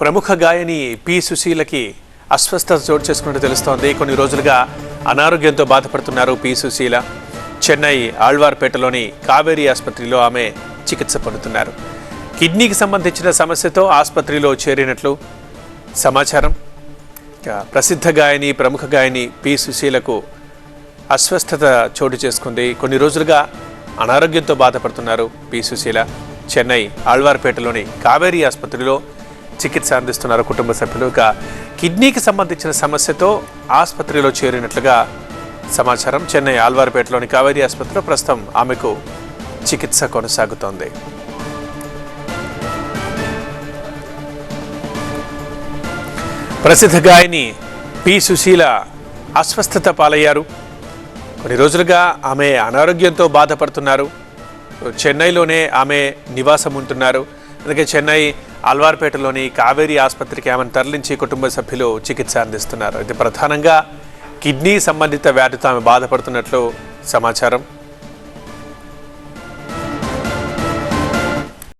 ప్రముఖ గాయని పి సుశీలకి అస్వస్థత చోటు చేసుకున్నట్టు తెలుస్తోంది. కొన్ని రోజులుగా అనారోగ్యంతో బాధపడుతున్నారు పి సుశీల. చెన్నై ఆళ్వార్పేటలోని కావేరీ ఆసుపత్రిలో ఆమె చికిత్స పొందుతున్నారు. కిడ్నీకి సంబంధించిన సమస్యతో ఆసుపత్రిలో చేరినట్లు సమాచారం. ప్రసిద్ధ గాయని ప్రముఖ గాయని పి సుశీలకు అస్వస్థత చోటు చేసుకుంది. కొన్ని రోజులుగా అనారోగ్యంతో బాధపడుతున్నారు పి సుశీల. చెన్నై ఆళ్వార్పేటలోని కావేరీ ఆసుపత్రిలో చికిత్స అందిస్తున్నారు కుటుంబ సభ్యులు. ఇక కిడ్నీకి సంబంధించిన సమస్యతో ఆసుపత్రిలో చేరినట్లుగా సమాచారం. చెన్నై ఆళ్వార్పేటలోని కావేరీ ఆసుపత్రిలో ప్రస్తుతం ఆమెకు చికిత్స కొనసాగుతోంది. ప్రసిద్ధ గాయని పి సుశీల అస్వస్థత పాలయ్యారు. కొన్ని రోజులుగా ఆమె అనారోగ్యంతో బాధపడుతున్నారు. చెన్నైలోనే ఆమె నివాసం ఉంటున్నారు. అందుకే చెన్నై ఆళ్వార్పేటలోని కావేరీ ఆసుపత్రికి ఆమెను తరలించి కుటుంబ సభ్యులు చికిత్స అందిస్తున్నారు. అయితే ప్రధానంగా కిడ్నీ సంబంధిత వ్యాధితో ఆమె బాధపడుతున్నట్లు సమాచారం.